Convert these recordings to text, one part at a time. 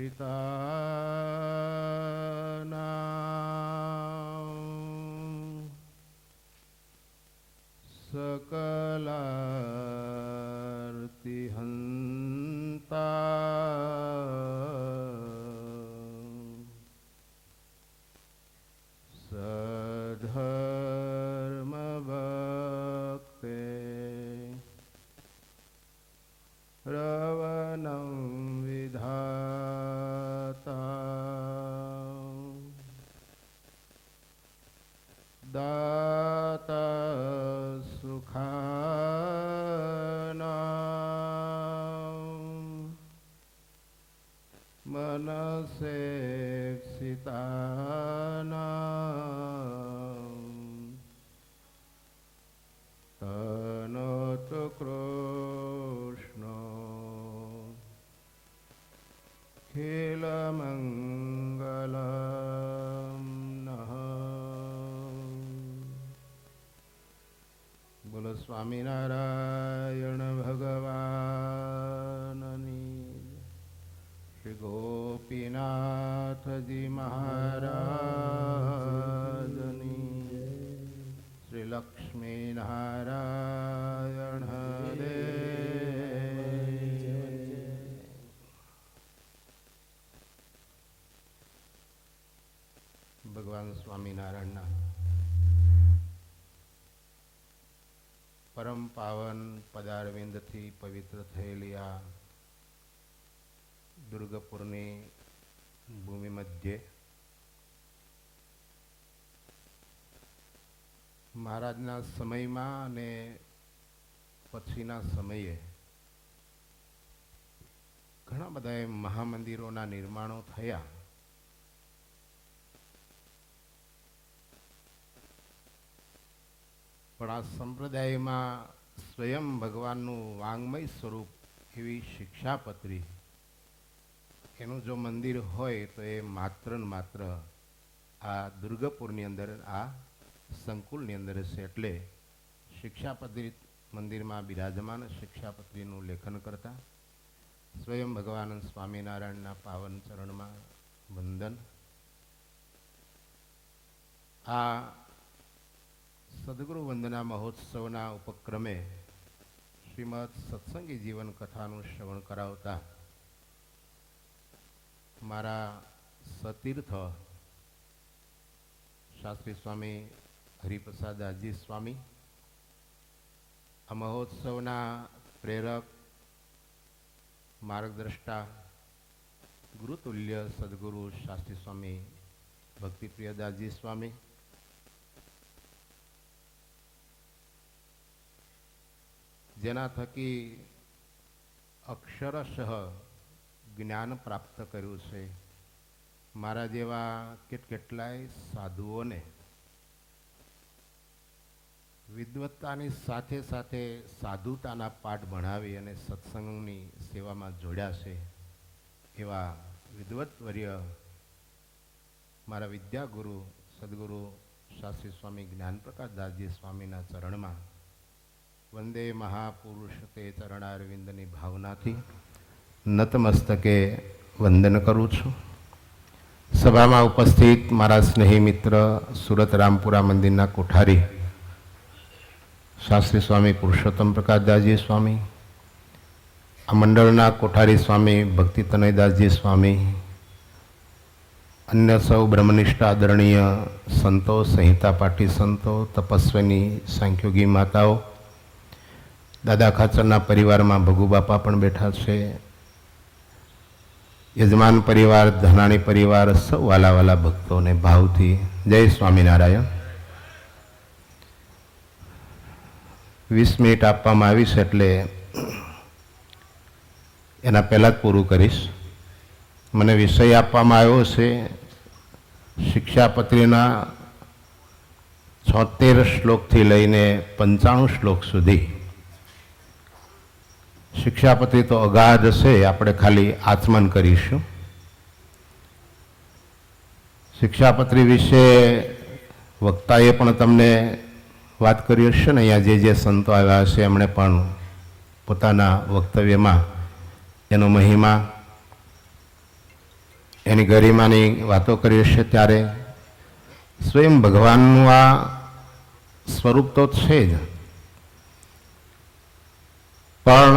પિતાનાં સકલાર્તિહંતા સધર્મભક્તે રવનં વિધાતા દાતા સુખાનાં મનસેક્ષિતાનાં તનોતુ કૃષ્ણો ખિલમંગલમ નઃ. બોલો સ્વામિનારાયણ ભગવાનની, શ્રી ગોપીનાથજી મહારાજની, શ્રી લક્ષ્મીનારાયણ ભગવાન સ્વામિનારાયણના પરમ પાવન પદારવિંદથી પવિત્ર થયેલી આ દુર્ગપુરની ભૂમિ મધ્યે મહારાજના સમયમાં અને પછીના સમયે ઘણા બધા મહામંદિરોના નિર્માણો થયા. પણ આ સંપ્રદાયમાં સ્વયં ભગવાનનું વાંગમય સ્વરૂપ એવી શિક્ષાપત્રી એનું જો મંદિર હોય તો એ માત્ર ને માત્ર આ દુર્ગપુરની અંદર આ સંકુલની અંદર છે. એટલે શિક્ષાપત્રી મંદિરમાં બિરાજમાન શિક્ષાપત્રીનું લેખન કરતા સ્વયં ભગવાન સ્વામિનારાયણના પાવન ચરણમાં વંદન. આ સદગુરુ વંદના મહોત્સવના ઉપક્રમે શ્રીમદ સત્સંગી જીવન કથાનું શ્રવણ કરાવતા મારા સતીર્થ શાસ્ત્રી સ્વામી હરિપ્રસાદ દાસજી સ્વામી, આ મહોત્સવના પ્રેરક, માર્ગદ્રષ્ટા, ગુરુતુલ્ય સદગુરુ શાસ્ત્રી સ્વામી ભક્તિપ્રિયદાસજી સ્વામી, જેના થકી અક્ષરશઃ જ્ઞાન પ્રાપ્ત કર્યું છે. મારા જેવા કેટલાય સાધુઓને વિદ્વત્તાની સાથે સાથે સાધુતાના પાઠ ભણાવી અને સત્સંગની સેવામાં જોડ્યા છે. એવા વિદ્વત્વર્ય મારા વિદ્યાગુરુ સદગુરુ શાસ્ત્રી સ્વામી જ્ઞાનપ્રકાશ દાસજી સ્વામીના ચરણમાં વંદે મહાપુરુષ તે ચરણારવિંદની ભાવનાથી નતમસ્તકે વંદન કરું છું. સભામાં ઉપસ્થિત મારા સ્નેહી મિત્ર સુરત રામપુરા મંદિરના કોઠારી શાસ્ત્રી સ્વામી પુરુષોત્તમ પ્રકાશદાસજી સ્વામી, આ મંડળના કોઠારી સ્વામી ભક્તિતનયદાસજી સ્વામી, અન્ય સૌ બ્રહ્મનિષ્ઠ આદરણીય સંતો, સંહિતા પાઠી સંતો, તપસ્વીની સાંખ્યોગી માતાઓ, દાદા ખાચરના પરિવારમાં ભગુ બાપા પણ બેઠા છે, યજમાન પરિવાર, ધનાણી પરિવાર, સૌ વાલાવાલા ભક્તોને ભાવથી જય સ્વામિનારાયણ. 20 મિનિટ આપવામાં આવી છે એટલે એના પહેલાં જ પૂરું કરીશ. મને વિષય આપવામાં આવ્યો છે શિક્ષાપત્રીના 76 શ્લોકથી લઈને 95 શ્લોક સુધી. શિક્ષાપત્રી તો અગાધ છે, આપણે ખાલી આચમન કરીશું. શિક્ષાપત્રી વિશે વક્તાએ પણ તમને વાત કરી હશે ને. અહીંયા જે સંતો આવ્યા હશે એમણે પણ પોતાના વક્તવ્યમાં એનો મહિમા એની ગરિમાની વાતો કરી હશે ત્યારે સ્વયં ભગવાનનું આ સ્વરૂપ તો છે જ, પણ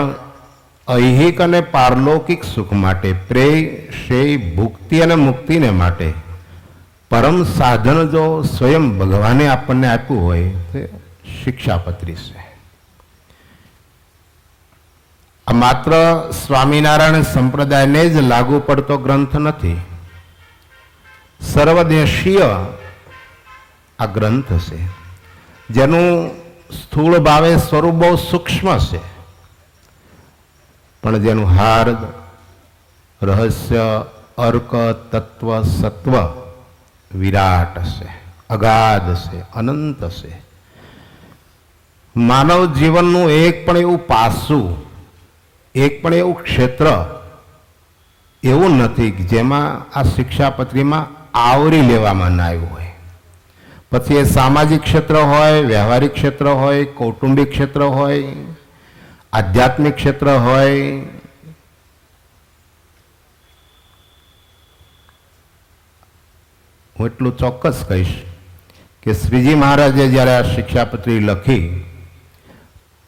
ઐહિક અને પારલૌકિક સુખ માટે, પ્રેય શ્રેય ભુક્તિ અને મુક્તિને માટે પરમ સાધન જો સ્વયં ભગવાને આપણને આપ્યું હોય તે શિક્ષાપત્રી છે. આ માત્ર સ્વામિનારાયણ સંપ્રદાયને જ લાગુ પડતો ગ્રંથ નથી, સર્વદેશીય આ ગ્રંથ છે, જેનું સ્થૂળ ભાવે સ્વરૂપ બહુ સૂક્ષ્મ છે, પણ જેનું હાર્દ રહસ્ય અર્ક તત્વ સત્વ વિરાટ છે, અગાધ છે, અનંત છે. માનવ જીવનનું એક પણ એવું પાસું, એક પણ એવું ક્ષેત્ર એવું નથી કે જેમાં આ શિક્ષાપત્રીમાં આવરી લેવામાં ના આવ્યું હોય. પછી એ સામાજિક ક્ષેત્ર હોય, વ્યવહારિક ક્ષેત્ર હોય, કૌટુંબિક ક્ષેત્ર હોય, આધ્યાત્મિક ક્ષેત્ર હોય, હું એટલું ચોક્કસ કહીશ કે શ્રીજી મહારાજે જ્યારે આ શિક્ષાપત્રી લખી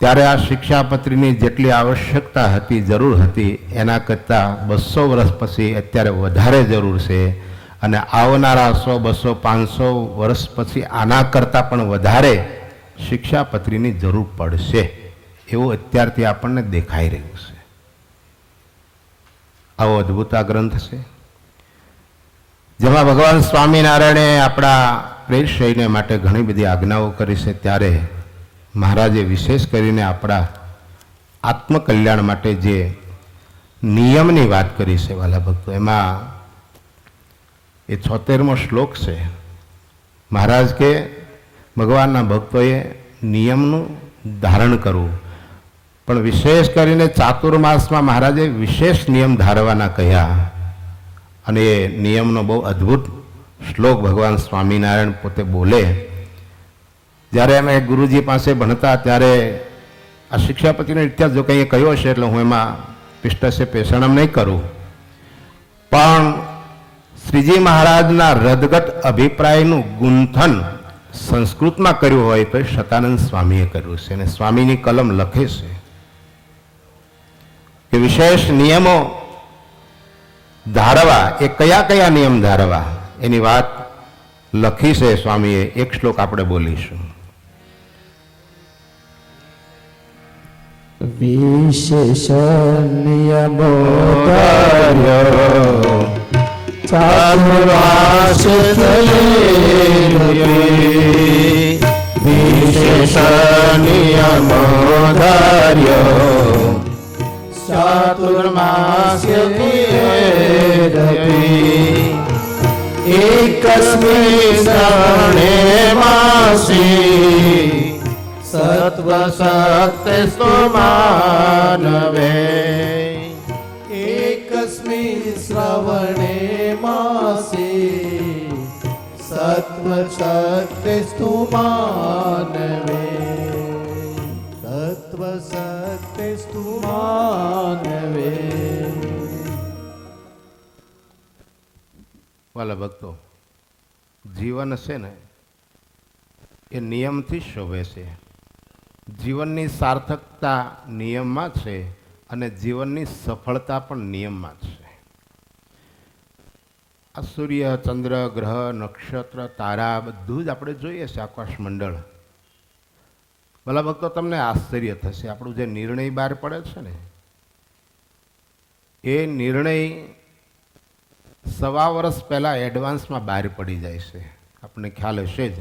ત્યારે આ શિક્ષાપત્રીની જેટલી આવશ્યકતા હતી, જરૂર હતી, એના કરતાં 200 વર્ષ પછી અત્યારે વધારે જરૂર છે. અને આવનારા 100, 200, 500 વર્ષ પછી આના કરતાં પણ વધારે શિક્ષાપત્રીની જરૂર પડશે એવું અત્યારથી આપણને દેખાઈ રહ્યું છે. આવો અદ્ભુત આ ગ્રંથ છે, જેમાં ભગવાન સ્વામિનારાયણે આપણા પ્રેષયને માટે ઘણી બધી આજ્ઞાઓ કરી છે. ત્યારે મહારાજે વિશેષ કરીને આપણા આત્મકલ્યાણ માટે જે નિયમની વાત કરી છે વાલા ભક્તો, એમાં એ 76મો શ્લોક છે. મહારાજ કે ભગવાનના ભક્તોએ નિયમનું ધારણ કરવું, પણ વિશેષ કરીને ચાતુર્માસમાં મહારાજે વિશેષ નિયમ ધારવાના કહ્યા. અને એ નિયમનો બહુ અદ્ભુત શ્લોક ભગવાન સ્વામિનારાયણ પોતે બોલે. જ્યારે અમે ગુરુજી પાસે ભણતા ત્યારે આ શિક્ષાપત્રીનો ઇતિહાસ જો કંઈ કહ્યો છે એટલે હું એમાં પિસ્ટસે પેષણમ નહીં કરું, પણ શ્રીજી મહારાજના રદગત અભિપ્રાયનું ગુંથન સંસ્કૃતમાં કર્યું હોય તો શતાનંદ સ્વામીએ કર્યું છે. અને સ્વામીની કલમ લખે છે કે વિશેષ નિયમો ધારવા, એ કયા કયા નિયમ ધારવા એની વાત લખી છે સ્વામીએ. એક શ્લોક આપણે બોલીશું. વિશેષ નિયમો ચાતુર્માસ વિશેષ નિયમો ચાતુર્માસ એકસ્મિन् શ્રવણે માસી સત્વ શક્તિસ્તુ માનવે. એકસ્મિन् શ્રવણે માસી સત્વ શક્તિસ્તુ માનવે. સત્વ શક્તિસ્તુ માનવે. વાલા ભક્તો, જીવન છે ને એ નિયમથી શોભે છે. જીવનની સાર્થકતા નિયમમાં છે અને જીવનની સફળતા પણ નિયમમાં છે. આ સૂર્ય, ચંદ્ર, ગ્રહ, નક્ષત્ર, તારા બધું જ આપણે જોઈએ છે, આકાશ મંડળ. ભલા ભક્તો, તમને આશ્ચર્ય થશે, આપણું જે નિર્ણય બહાર પડે છે ને એ નિર્ણય 1.25 વર્ષ પહેલાં એડવાન્સમાં બહાર પડી જાય છે. આપણને ખ્યાલ હશે જ,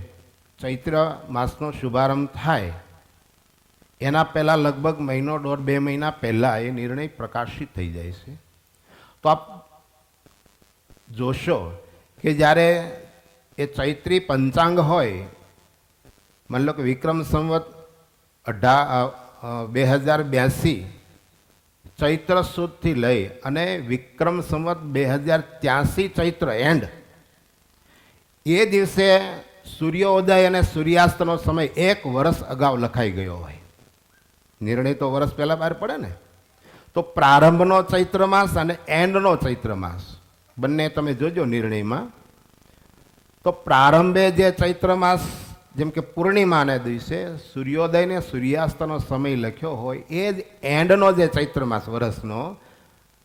ચૈત્ર માસનો શુભારંભ થાય એના પહેલાં લગભગ 1.5 મહિના 2 મહિના પહેલાં એ નિર્ણય પ્રકાશિત થઈ જાય છે. તો આપ જોશો કે જ્યારે એ ચૈત્રી પંચાંગ હોય, માની લો કે વિક્રમ સંવત 2082 ચૈત્ર સુદથી લઈ અને વિક્રમ સંવત 2083 ચૈત્ર એન્ડ, એ દિવસે સૂર્યોદય અને સૂર્યાસ્તનો સમય 1 વર્ષ અગાઉ લખાઈ ગયો હોય. નિર્ણય તો વર્ષ પહેલાં બહાર પડે ને. તો પ્રારંભનો ચૈત્ર માસ અને એન્ડનો ચૈત્ર માસ બંને તમે જોજો નિર્ણયમાં. તો પ્રારંભે જે ચૈત્ર માસ જેમ કે પૂર્ણિમાને દિવસે સૂર્યોદય ને સૂર્યાસ્તનો સમય લખ્યો હોય એ જ એન્ડનો જે ચૈત્ર માસ વર્ષનો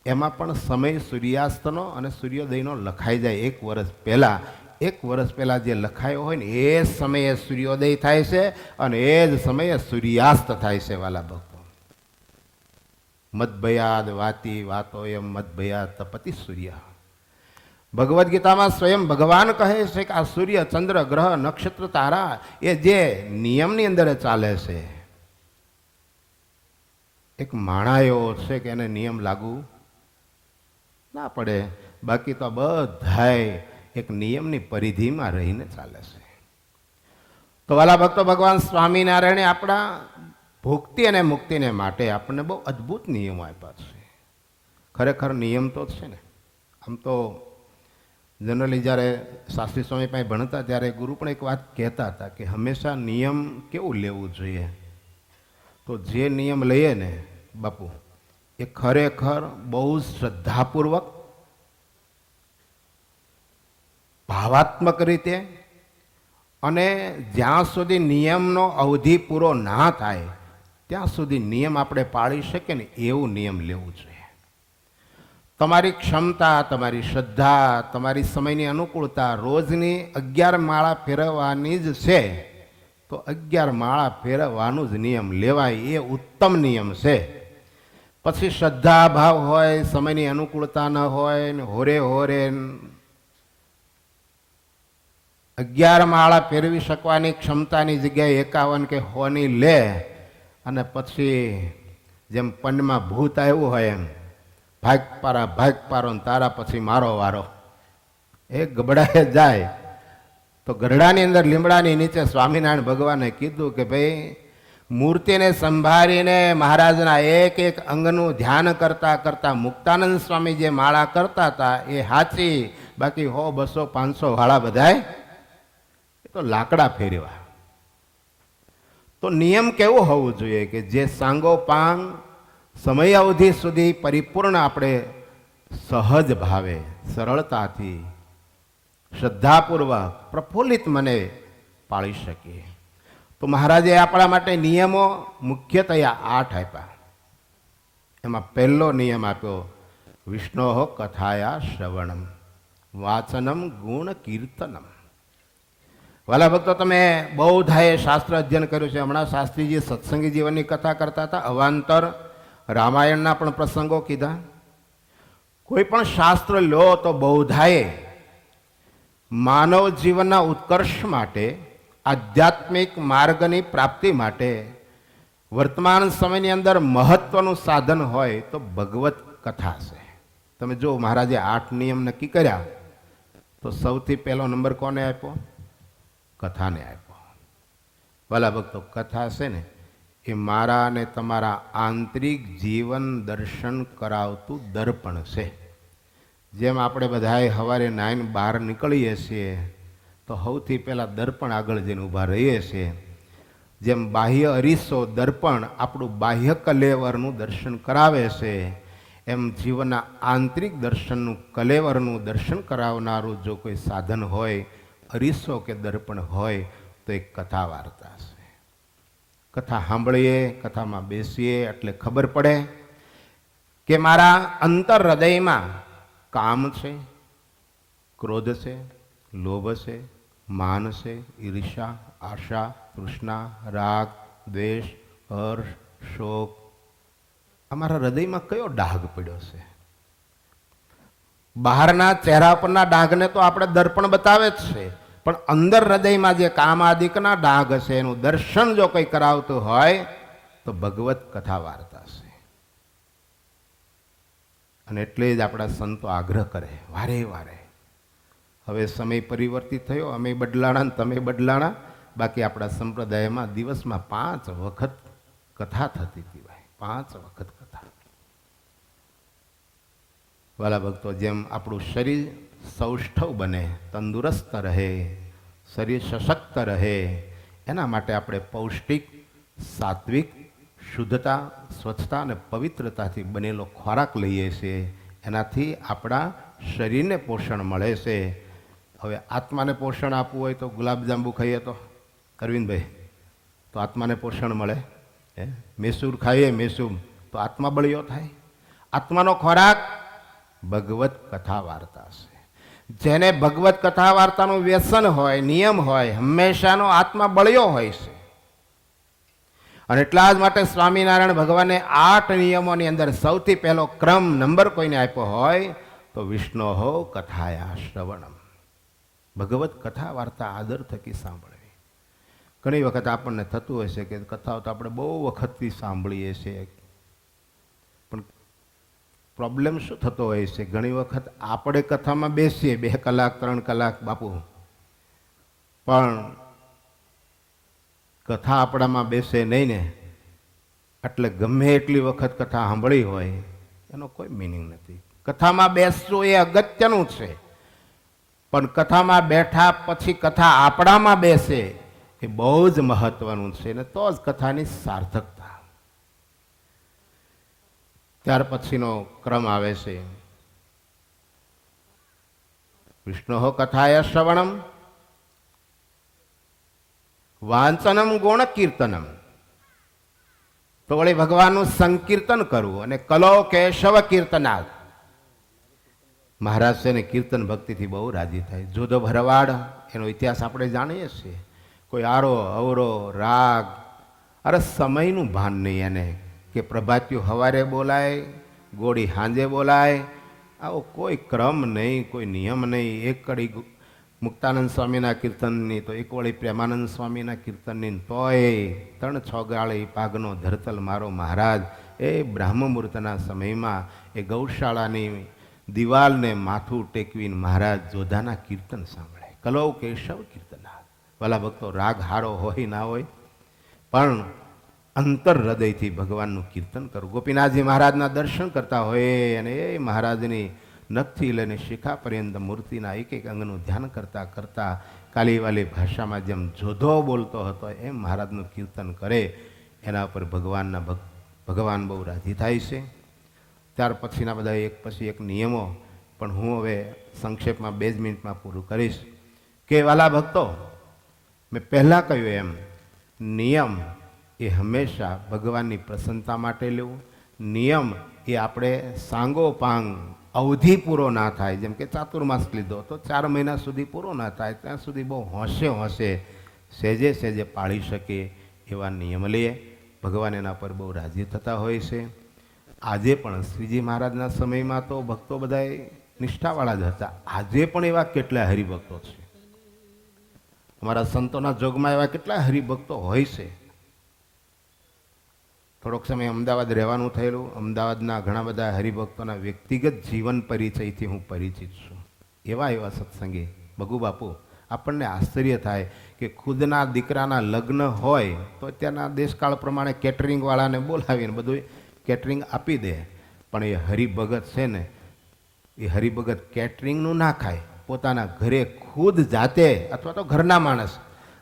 એમાં પણ સમય સૂર્યાસ્તનો અને સૂર્યોદયનો લખાઈ જાય એક વર્ષ પહેલાં. એક વર્ષ પહેલાં જે લખાયો હોય ને એ જ સમયે સૂર્યોદય થાય છે અને એ જ સમયે સૂર્યાસ્ત થાય છે. વાલા ભક્તો, મદભયાદ વાતી વાતો એમ મદભયાદ તપતિ સૂર્ય. ભગવદ્ ગીતામાં સ્વયં ભગવાન કહે છે કે આ સૂર્ય ચંદ્ર ગ્રહ નક્ષત્ર તારા એ જે નિયમની અંદર ચાલે છે, એક માણા એવો છે કે એને નિયમ લાગુ ના પડે, બાકી તો બધાય એક નિયમની પરિધિમાં રહીને ચાલે છે. તો વાલા ભક્તો, ભગવાન સ્વામિનારાયણે આપણા ભુક્તિ અને મુક્તિને માટે આપણને બહુ અદ્ભુત નિયમો આપ્યા છે. ખરેખર નિયમ તો છે ને. આમ તો જનરલી જ્યારે શાસ્ત્રી સ્વામી પાસે ભણતા ત્યારે ગુરુ પણ એક વાત કહેતા હતા કે હંમેશા નિયમ કેવું લેવું જોઈએ. તો જે નિયમ લઈએ ને બાપુ એ ખરેખર બહુ શ્રદ્ધાપૂર્વક ભાવાત્મક રીતે, અને જ્યાં સુધી નિયમનો અવધિ પૂરો ના થાય ત્યાં સુધી નિયમ આપણે પાળી શકીએ ને એવું નિયમ લેવું જોઈએ. તમારી ક્ષમતા, તમારી શ્રદ્ધા, તમારી સમયની અનુકૂળતા રોજની 11 માળા ફેરવવાની જ છે તો 11 માળા ફેરવવાનું જ નિયમ લેવાય, એ ઉત્તમ નિયમ છે. પછી શ્રદ્ધા ભાવ હોય, સમયની અનુકૂળતા ન હોય ને હોરે હોરે 11 માળા ફેરવી શકવાની ક્ષમતાની જગ્યાએ 51 કે 100 લે અને પછી જેમ પંડમાં ભૂત આવ્યું હોય એમ ભાગ પારો ને તારા પછી મારો વારો, એ ગબડાએ જાય. તો ગરડાની અંદર લીમડાની નીચે સ્વામિનારાયણ ભગવાને કીધું કે ભાઈ મૂર્તિને સંભાળીને મહારાજના એક એક અંગનું ધ્યાન કરતા કરતા મુક્તાનંદ સ્વામી જે માળા કરતા હતા એ હાચી, બાકી 100, 200, 500 વાળા બધાય એ તો લાકડા ફેરવા. તો નિયમ કેવો હોવું જોઈએ કે જે સાંગોપાંગ સમય અવધિ સુધી પરિપૂર્ણ આપણે સહજ ભાવે, સરળતાથી, શ્રદ્ધાપૂર્વક, પ્રફુલ્લિત મને પાળી શકીએ. તો મહારાજે આપણા માટે નિયમો મુખ્યતયા 8 આપ્યા. એમાં પહેલો નિયમ આપ્યો વિષ્ણો કથાયા શ્રવણમ વાચનમ ગુણ કીર્તનમ. વાલા ભક્તો, તમે બૌધાએ શાસ્ત્ર અધ્યયન કર્યું છે. હમણાં શાસ્ત્રીજી સત્સંગી જીવનની કથા કરતા હતા, અવાંતર રામાયણના પણ પ્રસંગો કીધા. કોઈ પણ શાસ્ત્ર લો તો બૌધાએ માનવ જીવનના ઉત્કર્ષ માટે, આધ્યાત્મિક માર્ગની પ્રાપ્તિ માટે વર્તમાન સમયની અંદર મહત્વનું સાધન હોય તો ભગવત કથા છે. તમે જો મહારાજે 8 નિયમ નક્કી કર્યા તો સૌથી પહેલો નંબર કોને આપ્યો? કથાને આપ્યો. વાલા ભક્તો, કથા છે ને એ મારા અને તમારા આંતરિક જીવન દર્શન કરાવતું દર્પણ છે. જેમ આપણે બધાએ સવારે 9 બહાર નીકળીએ છીએ તો સૌથી પહેલાં દર્પણ આગળ જઈને ઊભા રહીએ છીએ. જેમ બાહ્ય અરીસો દર્પણ આપણું બાહ્ય કલેવરનું દર્શન કરાવે છે, એમ જીવનના આંતરિક દર્શનનું, કલેવરનું દર્શન કરાવનારું જો કોઈ સાધન હોય, અરીસો કે દર્પણ હોય તો એક કથા વાર્તા છે. કથા સાંભળીએ, કથામાં બેસીએ એટલે ખબર પડે કે મારા અંતર હૃદયમાં કામ છે, ક્રોધ છે, લોભ છે, માન છે, ઈર્ષા, આશા, તૃષ્ણા, રાગ, દ્વેષ, હર્ષ, શોક, અમારા હૃદયમાં કયો ડાઘ પડ્યો છે? બહારના ચહેરા પરના ડાઘને તો આપણે દર્પણ બતાવે જ છે, પણ અંદર હૃદયમાં જે કામાદિકના ડાઘ છે એનું દર્શન જો કંઈ કરાવતું હોય તો ભગવત કથા વાર્તા છે. અને એટલે જ આપણા સંતો આગ્રહ કરે વારે વારે. હવે સમય પરિવર્તિત થયો, અમે બદલાણા ને તમે બદલાણા, બાકી આપણા સંપ્રદાયમાં દિવસમાં 5 વખત કથા થતી હતી ભાઈ, 5 વખત કથા. વાલા ભક્તો, જેમ આપણું શરીર સૌષ્ઠવ બને, તંદુરસ્ત રહે, શરીર સશક્ત રહે, એના માટે આપણે પૌષ્ટિક, સાત્વિક, શુદ્ધતા, સ્વચ્છતા અને પવિત્રતાથી બનેલો ખોરાક લઈએ છીએ. એનાથી આપણા શરીરને પોષણ મળે છે. હવે આત્માને પોષણ આપવું હોય તો ગુલાબજાંબુ ખાઈએ તો અરવિંદભાઈ તો આત્માને પોષણ મળે? મેસૂર ખાઈએ મેસૂર તો આત્મા બળિયો થાય? આત્માનો ખોરાક ભગવત કથા વાર્તા છે. જેને ભગવત કથા વાર્તાનું વ્યસન હોય, નિયમ હોય, હંમેશાનો આત્મા બળ્યો હોય છે. અને એટલા જ માટે સ્વામિનારાયણ ભગવાને 8 નિયમોની અંદર સૌથી પહેલો ક્રમ નંબર કોઈને આપ્યો હોય તો વિષ્ણોહો કથાયા શ્રવણમ, ભગવત કથા વાર્તા આદર થકી સાંભળવી. ઘણી વખત આપણને થતું હશે કે કથાઓ તો આપણે બહુ વખતથી સાંભળીએ છીએ, પણ પ્રોબ્લેમ શું થતો હોય છે, ઘણી વખત આપણે કથામાં બેસીએ 2 કલાક 3 કલાક બાપુ, પણ કથા આપણામાં બેસે નહીં ને, એટલે ગમે એટલી વખત કથા સાંભળી હોય એનો કોઈ મિનિંગ નથી. કથામાં બેસવું એ અગત્યનું છે, પણ કથામાં બેઠા પછી કથા આપણામાં બેસે એ બહુ જ મહત્વનું છે ને, તો જ કથાની સાર્થકતા. ત્યાર પછીનો ક્રમ આવે છે વિષ્ણુ કથાય શ્રવણમ, વાંચનમ ગુણ કીર્તનમ, તો વળી ભગવાનનું સંકીર્તન કરવું. અને કલો કેશવ કીર્તનાદ, મહારાજ છે ને કીર્તન ભક્તિથી બહુ રાજી થાય. જોધો ભરવાડ એનો ઇતિહાસ આપણે જાણીએ છીએ. કોઈ આરો અવરો રાગ, અરે સમયનું ભાન નહીં એને, કે પ્રભાત્યું હવારે બોલાય, ગોળી હાંજે બોલાય, આવો કોઈ ક્રમ નહીં, કોઈ નિયમ નહીં. એક કડી મુક્તાનંદ સ્વામીના કીર્તનની તો એક વળી પ્રેમાનંદ સ્વામીના કીર્તનની, તોય 3-6 ગાળી પાગનો ધરતલ મારો મહારાજ એ બ્રાહ્મ મુહૂર્તના સમયમાં એ ગૌશાળાની દિવાલને માથું ટેકવીને મહારાજ જોધાના કીર્તન સાંભળે. કલૌ કેશવ કીર્તના. વાલા ભક્તો, રાગ હારો હોય ના હોય, પણ અંતર હૃદયથી ભગવાનનું કીર્તન કરવું. ગોપીનાથજી મહારાજના દર્શન કરતા હોય અને એ મહારાજની નખથી લઈને શિખા પર્યંત મૂર્તિના એક એક અંગનું ધ્યાન કરતાં કરતાં કાલીવાલી ભાષામાં જેમ જોધો બોલતો હતો એમ મહારાજનું કીર્તન કરે, એના પર ભગવાન બહુ રાજી થાય છે. ત્યાર પછીના બધા એક પછી એક નિયમો, પણ હું હવે સંક્ષેપમાં 2 જ મિનિટમાં પૂરું કરીશ. કે વાલા ભક્તો, મેં પહેલાં કહ્યું એમ, નિયમ એ હંમેશા ભગવાનની પ્રસન્નતા માટે લેવું. નિયમ એ આપણે સાંગોપાંગ અવધિ પૂરો ના થાય, જેમ કે ચાતુર્માસ લીધો તો 4 મહિના સુધી પૂરો ના થાય, ત્યાં સુધી બહુ હોંશે સહેજે સહેજે પાળી શકે એવા નિયમ લઈએ. ભગવાન એના પર બહુ રાજી થતા હોય છે. આજે પણ શ્રીજી મહારાજના સમયમાં તો ભક્તો બધા નિષ્ઠાવાળા જ હતા. આજે પણ એવા કેટલા હરિભક્તો છે. અમારા સંતોના જોગમાં એવા કેટલા હરિભક્તો હોય છે. થોડોક સમય અમદાવાદ રહેવાનું થયેલું. અમદાવાદના ઘણા બધા હરિભક્તોના વ્યક્તિગત જીવન પરિચયથી હું પરિચિત છું. એવા સત્સંગી ભગુ બાપુ, આપણને આશ્ચર્ય થાય કે ખુદના દીકરાના લગ્ન હોય તો ત્યાંના દેશકાળ પ્રમાણે કેટરિંગવાળાને બોલાવીને બધું કેટરિંગ આપી દે, પણ એ હરિભગત છે ને, એ હરિભગત કેટરિંગનું ના ખાય, પોતાના ઘરે ખુદ જાતે અથવા તો ઘરના માણસ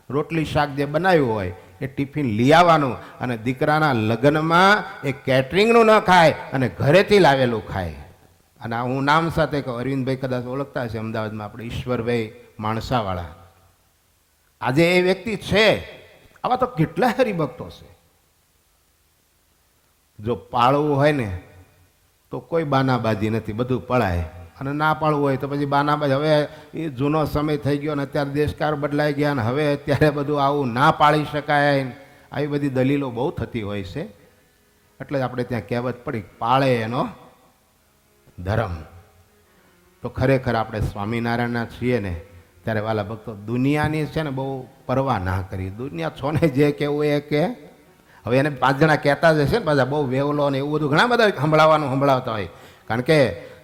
રોટલી શાક જે બનાવ્યું હોય એ ટિફિન લઈ આવવાનું, અને દીકરાના લગ્નમાં એ કેટરિંગનું ન ખાય અને ઘરેથી લાવેલું ખાય. અને હું નામ સાથે કહું, અરવિંદભાઈ કદાચ ઓળખતા હશે અમદાવાદમાં, આપણે ઈશ્વરભાઈ માણસાવાળા, આજે એ વ્યક્તિ છે. આવા તો કેટલા હરિભક્તો છે. જો પાળવું હોય ને તો કોઈ બાનાબાજી નથી, બધું પળાય. અને ના પાળવું હોય તો પછી બાનાબાજી. હવે એ જૂનો સમય થઈ ગયો ને અત્યારે દેશકાર બદલાઈ ગયા ને હવે અત્યારે બધું આવું ના પાળી શકાય, આવી બધી દલીલો બહુ થતી હોય છે. એટલે આપણે ત્યાં કહેવત પડી, પાળે એનો ધર્મ. તો ખરેખર આપણે સ્વામિનારાયણના છીએ ને, ત્યારે વાલા ભક્તો દુનિયાની છે ને બહુ પરવા ના કરી. દુનિયા છો ને જે કહેવું એ કે, હવે એને 5 જણા કહેતા જ હશે ને બધા, બહુ વેવલો ને એવું બધું ઘણા બધા સંભળાવતા હોય. કારણ કે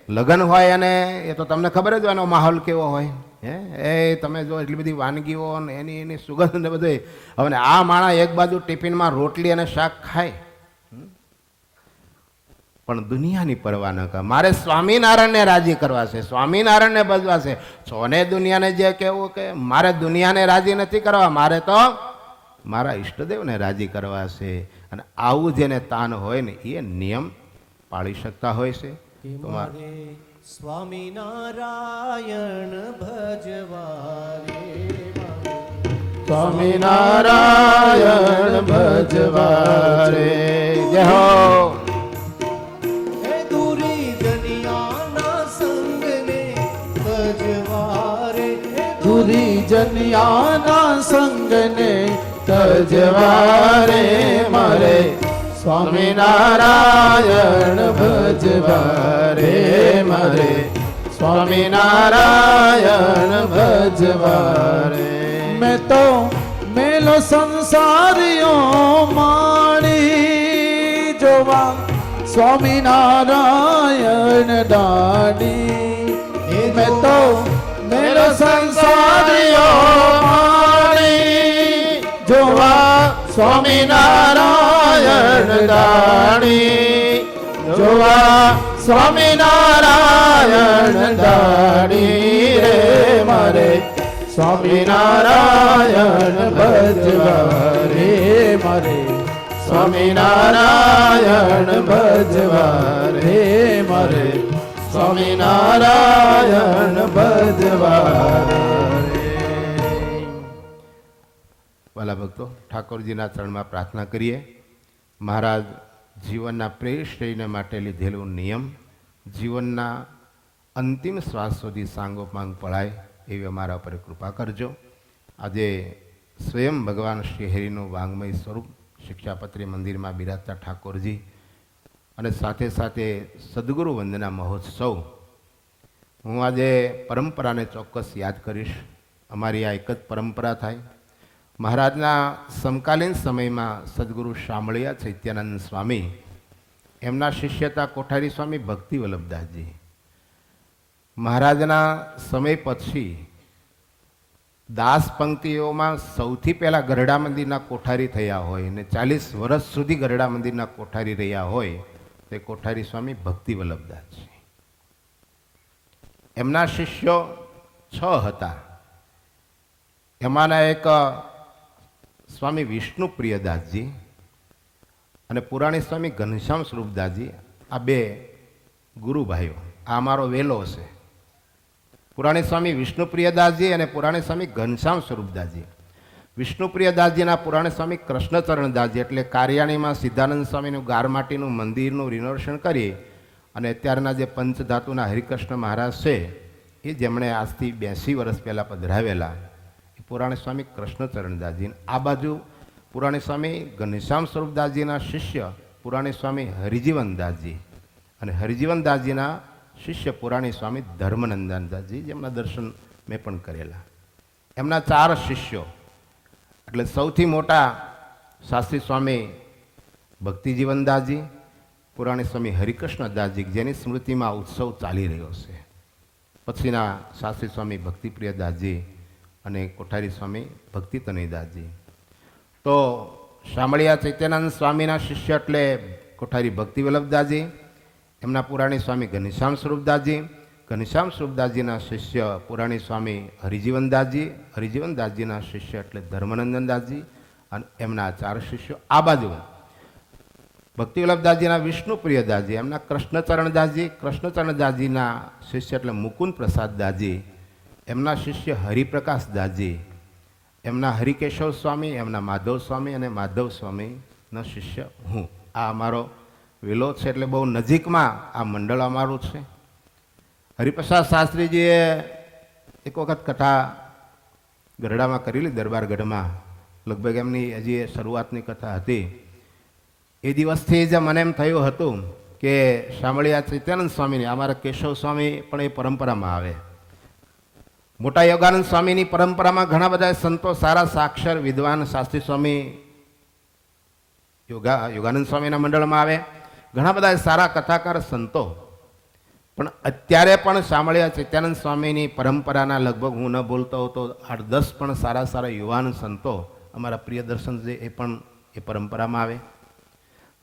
લગ્ન હોય અને એ તો તમને ખબર જ હોય એનો માહોલ કેવો હોય. એ તમે જો એટલી બધી વાનગીઓ ને એની સુગંધ ને બધું. હવે આ માણસ એક બાજુ ટિફિનમાં રોટલી અને શાક ખાય, પણ દુનિયાની પરવા ન કરે. મારે સ્વામિનારાયણને રાજી કરવા છે, સ્વામિનારાયણને ભજવા છે. છોને દુનિયાને જે કહેવું કે મારે દુનિયાને રાજી નથી કરવા, મારે તો મારા ઈષ્ટદેવને રાજી કરવા છે. અને આવું જેને તાન હોય ને એ નિયમ પાળી શકતા હોય છે. સ્વામિનારાયણ ભજવારે સ્વામિનારાયણ ભજવારે જય હો હે દૂરી દુનિયાના સંગને ભજવારે દૂરી જનિયાના સંગને તજવારે મારે સ્વામિનારાયણ ભજવારે મારે સ્વામિનારાયણ ભજવારે મેં તો મેલો સંસારીઓ માણી જોવા સ્વામિનારાયણ દાડી મેં તો મેલો સંસારીઓ માણી જોવા સ્વામિનારાયણ દાણી જોવા સ્વામિનારાયણ દાણી રે મારે સ્વામિનારાયણ ભજવારે મારે સ્વામિનારાયણ ભજવારે મારે સ્વામિનારાયણ ભજવારે. વાલા ભક્તો, ઠાકોરજીના ચરણમાં પ્રાર્થના કરીએ. મહારાજ જીવનના પ્રેષ્ઠને માટે લીધેલો નિયમ જીવનના અંતિમ શ્વાસ સુધી સાંગોપાંગ પળાય એવી અમારા પર કૃપા કરજો. આજે સ્વયં ભગવાન શ્રી હરિનું વાંગમય સ્વરૂપ શિક્ષાપત્રી મંદિરમાં બિરાજતા ઠાકોરજી અને સાથે સાથે સદગુરુ વંદના મહોત્સવ, હું આજે પરંપરાને ચોક્કસ યાદ કરીશ. અમારી આ એક જ પરંપરા થાય. મહારાજના સમકાલીન સમયમાં સદગુરુ શામળિયા ચૈત્યાનંદ સ્વામી, એમના શિષ્ય હતા કોઠારી સ્વામી ભક્તિ વલ્લભદાસજી. મહારાજના સમય પછી દાસ પંક્તિઓમાં સૌથી પહેલાં ગરડા મંદિરના કોઠારી થયા હોય અને 40 વર્ષ સુધી ગરડા મંદિરના કોઠારી રહ્યા હોય તે કોઠારી સ્વામી ભક્તિ વલ્લભદાસજી. એમના શિષ્યો 6 હતા. એમાંના એક સ્વામી વિષ્ણુ પ્રિયદાસજી અને પુરાણી સ્વામી ઘનશ્યામ સ્વરૂપદાસજી, આ 2 ગુરુભાઈઓ. આ અમારો વેલો છે. પુરાણી સ્વામી વિષ્ણુ પ્રિયદાસજી અને પુરાણી સ્વામી ઘનશ્યામ સ્વરૂપદાસજી. વિષ્ણુ પ્રિયદાસજીના પુરાણી સ્વામી કૃષ્ણચરણદાસજી, એટલે કારિયાણીમાં સિદ્ધાનંદ સ્વામીનું ગારમાટીનું મંદિરનું રિનોવેશન કરી અને અત્યારના જે પંચધાતુના હરિકૃષ્ણ મહારાજ છે એ જેમણે આજથી 82 વર્ષ પહેલાં પધરાવેલા એ પુરાણી સ્વામી કૃષ્ણચરણદાસજી. આ બાજુ પુરાણી સ્વામી ઘનશ્યામ સ્વરૂપદાસજીના શિષ્ય પુરાણી સ્વામી હરિજીવનદાસજી અને હરિજીવનદાસજીના શિષ્ય પુરાણી સ્વામી ધર્મનંદનદાસજી, જેમના દર્શન મેં પણ કરેલા. એમના 4 શિષ્યો, એટલે સૌથી મોટા શાસ્ત્રી સ્વામી ભક્તિજીવનદાસજી, પુરાણી સ્વામી હરિકૃષ્ણદાસજી, જેની સ્મૃતિમાં ઉત્સવ ચાલી રહ્યો છે. પછીના શાસ્ત્રી સ્વામી ભક્તિપ્રિયદાસજી અને કોઠારી સ્વામી ભક્તિતનયદાસજી. તો શામળિયા ચૈત્યાનંદ સ્વામીના શિષ્ય એટલે કોઠારી ભક્તિ વલ્લભદાસજી, એમના પુરાણી સ્વામી ઘનશ્યામ સ્વરૂપદાસજી, ઘનશ્યામ સ્વરૂપદાસજીના શિષ્ય પુરાણી સ્વામી હરિજીવનદાસજી, હરિજીવનદાસજીના શિષ્ય એટલે ધર્મનંદનદાસજી અને એમના 4 શિષ્યો. આ બાજુ ભક્તિ વલ્લભદાસજીના વિષ્ણુ પ્રિયદાસજી, એમના કૃષ્ણચરણદાસજી, કૃષ્ણચરણદાસજીના શિષ્ય એટલે મુકુંદ પ્રસાદદાસજી, એમના શિષ્ય હરિપ્રકાશદાસજી, એમના હરિકેશવ સ્વામી, એમના માધવ સ્વામી અને માધવ સ્વામીનો શિષ્ય હું. આ અમારો વેલો છે, એટલે બહુ નજીકમાં આ મંડળ અમારું છે. હરિપ્રસાદ શાસ્ત્રીજીએ એક વખત કથા ગરડામાં કરેલી, દરબારગઢમાં. લગભગ એમની હજી શરૂઆતની કથા હતી. એ દિવસથી જ મને એમ થયું હતું કે શામળિયા ચૈત્યાનંદ સ્વામીની, અમારા કેશવ સ્વામી પણ એ પરંપરામાં આવે. મોટા યોગાનંદ સ્વામીની પરંપરામાં ઘણા બધા સંતો સારા સાક્ષર વિદ્વાન શાસ્ત્રી સ્વામી યોગાનંદ સ્વામીના મંડળમાં આવે. ઘણા બધા સારા કથાકાર સંતો. પણ અત્યારે પણ શામળિયા ચૈત્યાનંદ સ્વામીની પરંપરાના લગભગ હું ન બોલતો તો 8-10 પણ સારા સારા યુવાન સંતો અમારા પ્રિયદર્શન છે એ પણ એ પરંપરામાં આવે.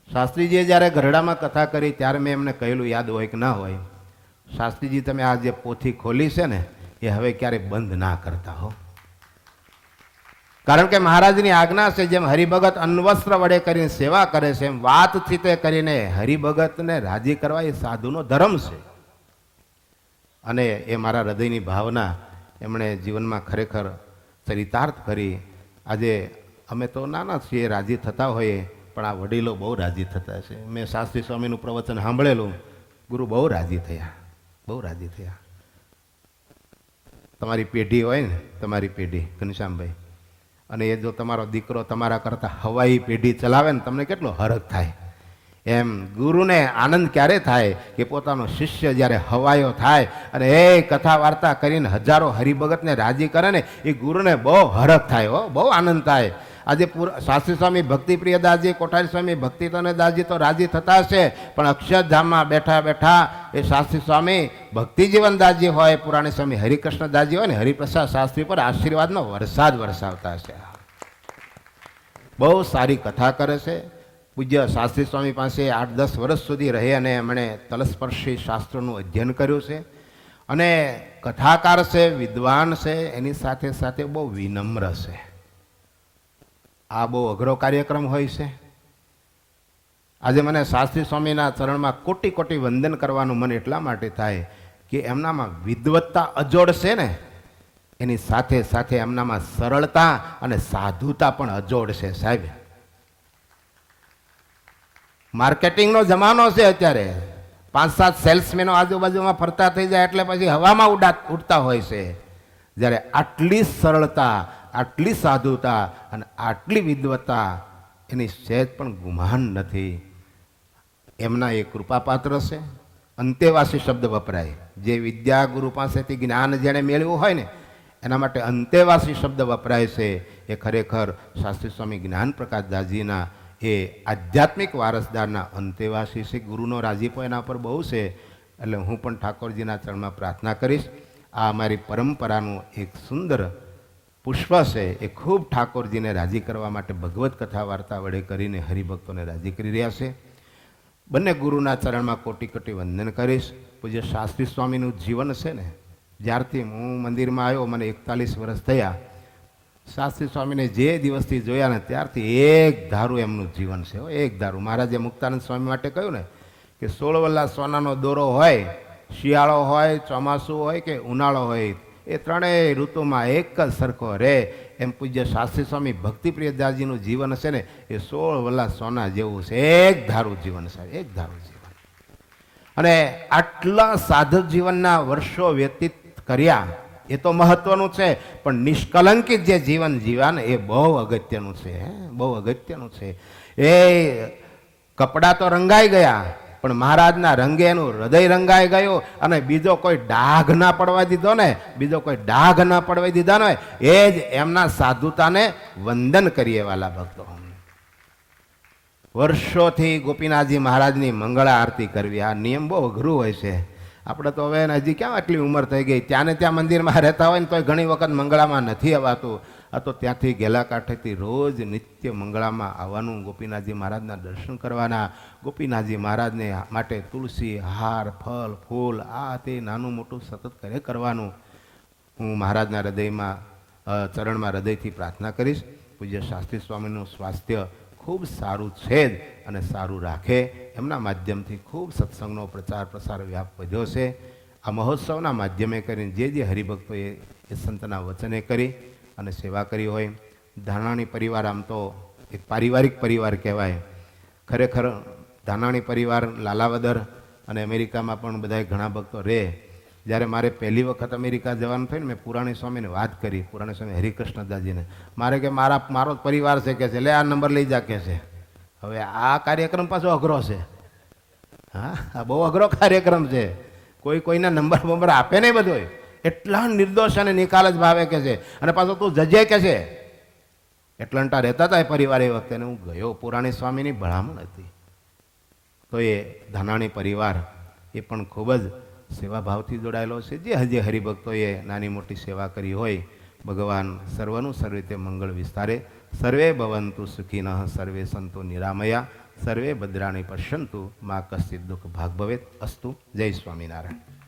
શાસ્ત્રીજીએ જ્યારે ગરડામાં કથા કરી ત્યારે મેં એમને કહેલું, યાદ હોય કે ના હોય, શાસ્ત્રીજી તમે આ જે પોથી ખોલી છે ને એ હવે ક્યારેય બંધ ના કરતા હો. કારણ કે મહારાજની આજ્ઞા છે, જેમ હરિભગત અન્વસ્ત્ર વડે કરીને સેવા કરે છે એમ વાતચીતે કરીને હરિભગતને રાજી કરવા એ સાધુનો ધર્મ છે. અને એ મારા હૃદયની ભાવના એમણે જીવનમાં ખરેખર ચરિતાર્થ કરી. આજે અમે તો નાના છીએ, રાજી થતા હોઈએ, પણ આ વડીલો બહુ રાજી થતા છે. મેં શાસ્ત્રી સ્વામીનું પ્રવચન સાંભળેલું, ગુરુ બહુ રાજી થયા, બહુ રાજી થયા. તમારી પેઢી હોય ને, તમારી પેઢી ઘનશ્યામભાઈ, અને એ જો તમારો દીકરો તમારા કરતાં હવાઈ પેઢી ચલાવે ને, તમને કેટલો હરખ થાય. એમ ગુરુને આનંદ ક્યારે થાય કે પોતાનો શિષ્ય જ્યારે હવાયો થાય અને એ કથા વાર્તા કરીને હજારો હરિભગતને રાજી કરે ને, એ ગુરુને બહુ હરખ થાય, હો, બહુ આનંદ થાય. આજે શાસ્ત્રી સ્વામી ભક્તિપ્રિય દાસજી, કોઠારી સ્વામી ભક્તિતને દાસજી તો રાજી થતા હશે, પણ અક્ષરધામમાં બેઠા બેઠા એ શાસ્ત્રી સ્વામી ભક્તિજીવન દાસજી હોય, પુરાણી સ્વામી હરિકૃષ્ણ દાસજી હોય ને, હરિપ્રસાદ શાસ્ત્રી પર આશીર્વાદનો વરસાદ વરસાવતા હશે. બહુ સારી કથા કરે છે. પૂજ્ય શાસ્ત્રી સ્વામી પાસે 8-10 વર્ષ સુધી રહી અને એમણે તલસ્પર્શી શાસ્ત્રોનું અધ્યયન કર્યું છે. અને કથાકાર છે, વિદ્વાન છે, એની સાથે સાથે બહુ વિનમ્ર છે. આ બહુ અઘરો કાર્યક્રમ હોય છે. આજે મને શાસ્ત્રી સ્વામીના ચરણમાં કોટી કોટી વંદન કરવાનું મન એટલા માટે થાય કે એમનામાં વિદ્વત્તા અજોડ છે ને, એની સાથે સાથે એમનામાં સરળતા અને સાધુતા પણ અજોડ છે. સાહેબ, માર્કેટિંગનો જમાનો છે અત્યારે. 5-7 સેલ્સમેનો આજુબાજુમાં ફરતા થઈ જાય એટલે પછી હવામાં ઉડતા હોય છે. જ્યારે આટલી સરળતા, આટલી સાધુતા અને આટલી વિદ્વત્તા એની સહેજ પણ ગુમાન નથી. એમના એ કૃપાપાત્ર છે. અંતેવાસી શબ્દ વપરાય. જે વિદ્યા ગુરુ પાસેથી જ્ઞાન જેણે મેળવ્યું હોય ને, એના માટે અંતેવાસી શબ્દ વપરાય છે. એ ખરેખર શાસ્ત્રી સ્વામી જ્ઞાન પ્રકાશ દાસજીના એ આધ્યાત્મિક વારસદારના અંતેવાસી છે. ગુરુનો રાજીપો એના પર બહુ છે. એટલે હું પણ ઠાકોરજીના ચરણમાં પ્રાર્થના કરીશ. આ અમારી પરંપરાનું એક સુંદર પુષ્પ છે. એ ખૂબ ઠાકોરજીને રાજી કરવા માટે ભગવત કથા વાર્તા વડે કરીને હરિભક્તોને રાજી કરી રહ્યા છે. બંને ગુરુના ચરણમાં કોટી કોટી વંદન કરીશ. પૂજ્ય શાસ્ત્રી સ્વામીનું જીવન છે ને, જ્યારથી હું મંદિરમાં આવ્યો મને 41 વર્ષ થયા, શાસ્ત્રી સ્વામીને જે દિવસથી જોયા ને ત્યારથી એક ધારું એમનું જીવન છે. એક ધારું. મહારાજે મુક્તાનંદ સ્વામી માટે કહ્યું ને કે 16 વલ્લા સોનાનો દોરો હોય, શિયાળો હોય, ચોમાસું હોય કે ઉનાળો હોય, એ ત્રણેય ઋતુમાં એક જ સરખો રહે. એમ પૂજ્ય શાસ્ત્રી સ્વામી ભક્તિપ્રિય દાસજીનું જીવન છે ને, એ 16 વલ્લા સોના જેવું છે. એક ધારું જીવન છે, એક ધારું જીવન. અને આટલા સાધક જીવનના વર્ષો વ્યતીત કર્યા એ તો મહત્વનું છે, પણ નિષ્કલંકિત જે જીવન જીવ્યા ને એ બહુ અગત્યનું છે. બહુ અગત્યનું છે. એ કપડાં તો રંગાઈ ગયા, પણ મહારાજના રંગે એનું હૃદય રંગાઈ ગયું. અને બીજો કોઈ ડાઘ ના પડવા દીધો ને, બીજો કોઈ ડાઘ ના પડવા દીધા ને, એ જ એમના સાધુતાને વંદન કરીએ વાલા ભક્તો. વર્ષોથી ગોપીનાથજી મહારાજની મંગળા આરતી કરવી, આ નિયમ બહુ અઘરું હોય છે. આપણે તો હવે હજી ક્યાં આટલી ઉંમર થઈ ગઈ, ત્યાં ને ત્યાં મંદિરમાં રહેતા હોય ને તો ઘણી વખત મંગળામાં નથી અવાતું. આ તો ત્યાંથી ગેલા કાંઠેથી રોજ નિત્ય મંગળામાં આવવાનું, ગોપીનાથજી મહારાજના દર્શન કરવાના, ગોપીનાથજી મહારાજને માટે તુલસી, હાર, ફળ, ફૂલ, આ તે નાનું મોટું સતત કરવાનું. હું મહારાજના હૃદયમાં ચરણમાં હૃદયથી પ્રાર્થના કરીશ. પૂજ્ય શાસ્ત્રી સ્વામીનું સ્વાસ્થ્ય ખૂબ સારું છે જ અને સારું રાખે. એમના માધ્યમથી ખૂબ સત્સંગનો પ્રચાર પ્રસાર વ્યાપ વધ્યો છે. આ મહોત્સવના માધ્યમે કરીને જે હરિભક્તોએ એ સંતના વચને કરી અને સેવા કરી હોય. ધાનાણી પરિવાર આમ તો એક પારિવારિક પરિવાર કહેવાય. ખરેખર ધાનાણી પરિવાર લાલાવદર અને અમેરિકામાં પણ બધા ઘણા ભક્તો રહે. જ્યારે મારે પહેલી વખત અમેરિકા જવાનું થયું ને, મેં પુરાણી સ્વામીને વાત કરી, પુરાણી સ્વામી હરિકૃષ્ણ દાસજીને. મારે કે મારો જ પરિવાર છે કે છે, લે આ નંબર લઈ જા કે છે. હવે આ કાર્યક્રમ પાછો અઘરો છે. હા, આ બહુ અઘરો કાર્યક્રમ છે. કોઈના નંબર આપે નહીં બધો. એટલા નિર્દોષ અને નિકાલ જ ભાવે કે છે. અને પાછો તું જજે કે છે. એટલંટા રહેતા હતા એ પરિવાર એ વખતે, હું ગયો. પુરાણી સ્વામીની ભલામણ હતી. તો એ ધાનાણી પરિવાર એ પણ ખૂબ જ સેવાભાવથી જોડાયેલો છે. જે હજી હરિભક્તોએ નાની મોટી સેવા કરી હોય, ભગવાન સર્વનું સર્વિતે મંગળ વિસ્તારે. સર્વે ભવંતુ સુખિનઃ, સર્વે સંતુ નિરામયા, સર્વે ભદ્રાણી પશ્યંતુ, મા કશ્ચિત દુઃખ ભાગ ભવેત. અસ્તુ. જય સ્વામિનારાયણ.